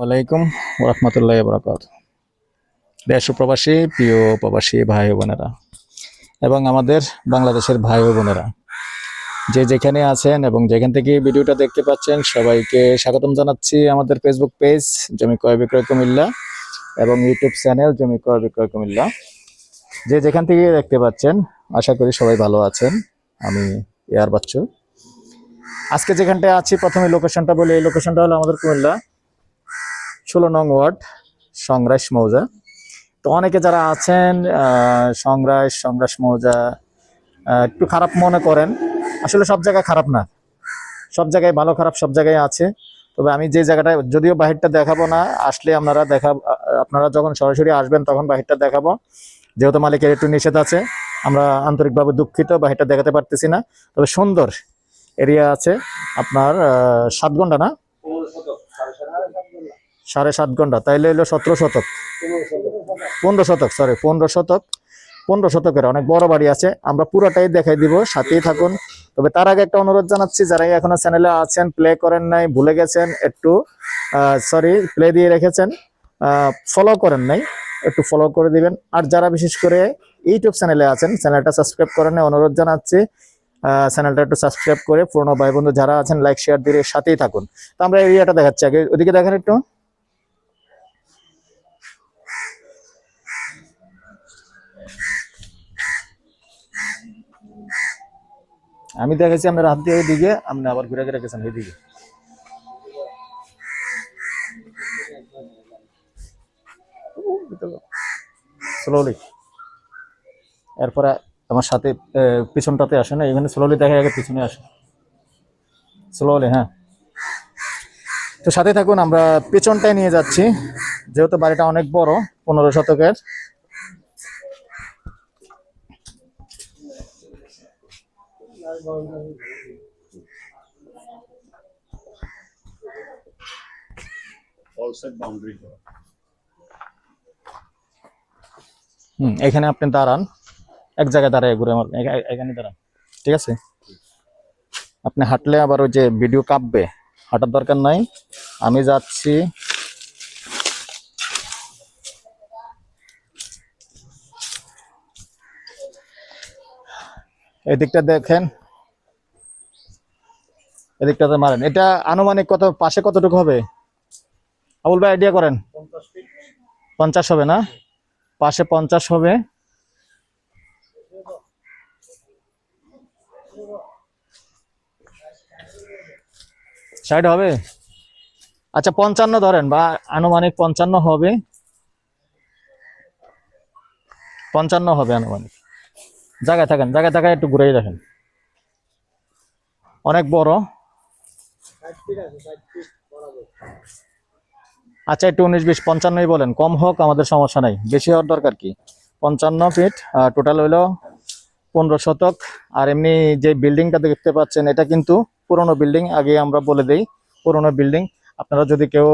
আলাইকুম রহমতুল্লাহ বরকাত। দেশ ও প্রবাসী প্রিয় প্রবাসী ভাই ও বোনেরা এবং আমাদের বাংলাদেশের ভাই ও বোনেরা যে যেখানে আছেন এবং যেখান থেকে ভিডিওটা দেখতে পাচ্ছেন সবাইকে স্বাগতম জানাচ্ছি আমাদের ফেসবুক পেজ জমি ক্রয় বিক্রয় কুমিল্লা এবং ইউটিউব চ্যানেল জমি ক্রয় বিক্রয় কুমিল্লা। যে যেখান থেকে দেখতে পাচ্ছেন আশা করি সবাই ভালো আছেন। আমি এয়ার বাচ্চু। আজকে যেখানটায় আছি প্রথমে লোকেশনটা বলি। এই লোকেশনটা হলো আমাদের কুমিল্লা 16 নং ওয়ার্ড সংগ্রাস মৌজা। তো অনেকে যারা আছেন সংগ্রাস মৌজা একটু খারাপ মনে করেন, আসলে সব জায়গায় খারাপ না, সব জায়গায় ভালো খারাপ সব জায়গায় আছে। তবে আমি যে জায়গাটায় যদিও বাহিরটা দেখাবো না, আসলে আপনারা যখন সরাসরি আসবেন তখন বাহিরটা দেখাবো, যেহেতু মালিকের একটু নিষেধ আছে। আমরা আন্তরিকভাবে দুঃখিত বাহিরটা দেখাতে পারতেছি না। তবে সুন্দর এরিয়া আছে আপনার 7 ঘন্টা না 7.5 ঘন্টা, তাইলে হলো 17 শতক 15 শতক, সরি 15 শতকের অনেক বড় বাড়ি আছে। আমরা পুরোটাই দেখাই দিব, সাথেই থাকুন। তবে তার আগে একটা অনুরোধ জানাচ্ছি, যারা এখনো চ্যানেলে আছেন প্লে করেন নাই, ভুলে গেছেন, একটু প্লে দিয়ে রেখেছেন, ফলো করেন নাই, একটু ফলো করে দিবেন। আর যারা বিশেষ করে ইউটিউব চ্যানেলে আছেন চ্যানেলটা সাবস্ক্রাইব করেন নাই, অনুরোধ জানাচ্ছি চ্যানেলটা একটু সাবস্ক্রাইব করে পুরোনো ভাই বন্ধু যারা আছেন লাইক শেয়ার দিয়ে সাথেই থাকুন। তো আমরা এরিয়াটা দেখাচ্ছি, আগে ওদিকে দেখেন একটু। আমি দেখেছি আপনার হাত দিয়ে ওইদিকে, আপনি আবার ঘুরে ঘুরে গেছেন ওইদিকে। স্লোলি এরপরে আমার সাথে পিছনটাতে আসে না, এখানে স্লোলি দেখে আগে পিছনে আসে স্লোলি। হ্যাঁ, তো সাথে থাকুন, আমরা পেছনটায় নিয়ে যাচ্ছি, যেহেতু বাড়িটা অনেক বড় 15 শতকের। এখানে আপনি দাঁড়ান, এক জায়গায় দাঁড়ায় ঘুরে আমার এখানে দাঁড়ান, ঠিক আছে? আপনি হাঁটলে আবার ওই যে ভিডিও কাঁপবে, হাঁটার দরকার নাই। আমি যাচ্ছি, এদিকটা দেখেন, এদিকটাতে মারেন। এটা আনুমানিক কত, পাশে কতটুকু হবে আবুল ভাই, আইডিয়া করেন? 50 হবে না? পাশে 50 হবে। সাইড হবে, আচ্ছা 55 ধরেন, বা আনুমানিক 55 হবে, 55 হবে আনুমানিক। জায়গায় থাকেন, জায়গায় থাকায় একটু ঘুরেই দেখেন, অনেক বড়। আচ্ছা একটু 19-20 55ই বলেন, কম হোক আমাদের সমস্যা নাই, বেশি হওয়ার দরকার কি। 55 ফিট টোটাল হইলো 15 শতক। আর এমনি যে বিল্ডিংটা দেখতে পাচ্ছেন এটা কিন্তু পুরনো বিল্ডিং, আগে আমরা বলে দেই পুরনো বিল্ডিং। আপনারা যদি কেউ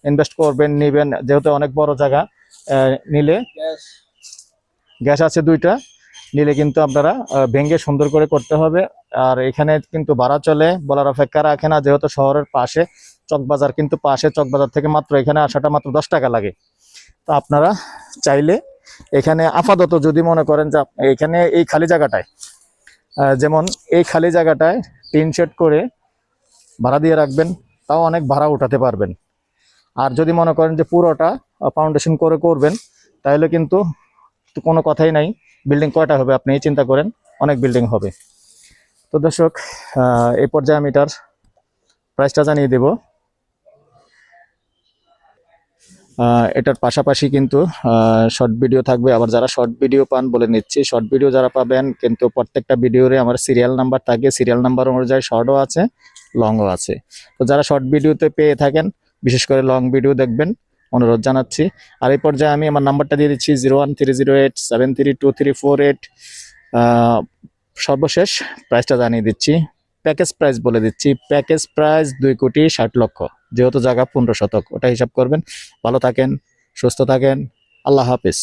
ইনভেস্ট করবেন, নিবেন, যেহেতু অনেক বড় জায়গা, নিলে গ্যাস আছে 2টা, নিলে কিন্তু আপনারা ভেঙে সুন্দর করে করতে হবে। আর এখানে কিন্তু ভাড়া চলে, বলার অপেক্ষা রাখে না, যেহেতু শহরের পাশে চকবাজার, কিন্তু পাশে চকবাজার থেকে মাত্র এখানে আসাটা মাত্র 10 টাকা লাগে। তো আপনারা চাইলে এখানে আপাতত যদি মনে করেন যে এখানে এই খালি জায়গাটায়, যেমন এই খালি জায়গাটায় টিন শেড করে ভাড়া দিয়ে রাখবেন, তাও অনেক ভাড়া উঠাতে পারবেন। আর যদি মনে করেন যে পুরোটা ফাউন্ডেশন করে করবেন, তাহলে কিন্তু কোনো কথাই নাই। বিল্ডিং কয়টা হবে আপনি চিন্তা করেন, অনেক বিল্ডিং হবে। তো দর্শক, এই পর্যায়ে আমি এটার প্রাইসটা জানিয়ে দেব। এটার পাশাপাশি কিন্তু শর্ট ভিডিও থাকবে। আবার যারা শর্ট ভিডিও পান বলে নিচ্ছি, শর্ট ভিডিও যারা পাবেন, কিন্তু প্রত্যেকটা ভিডিওরে আমার সিরিয়াল নাম্বার থাকে, সিরিয়াল নাম্বার অনুযায়ী শর্টও আছে, লংও আছে। তো যারা শর্ট ভিডিওতে পেয়ে থাকেন, বিশেষ করে লং ভিডিও দেখবেন, অনুরোধ জানাচ্ছি। আর এই পর্যায়ে আমি আমার নাম্বারটা দিয়ে দিচ্ছি 01308732348। সর্বশেষ প্রাইসটা জানিয়ে দিচ্ছি, প্যাকেজ প্রাইস বলে দিচ্ছি। প্যাকেজ প্রাইস 2,60,00,000, যেহেতু জায়গা 15 শতক, ওটা হিসাব করবেন। ভালো থাকেন, সুস্থ থাকেন, আল্লাহ হাফিজ।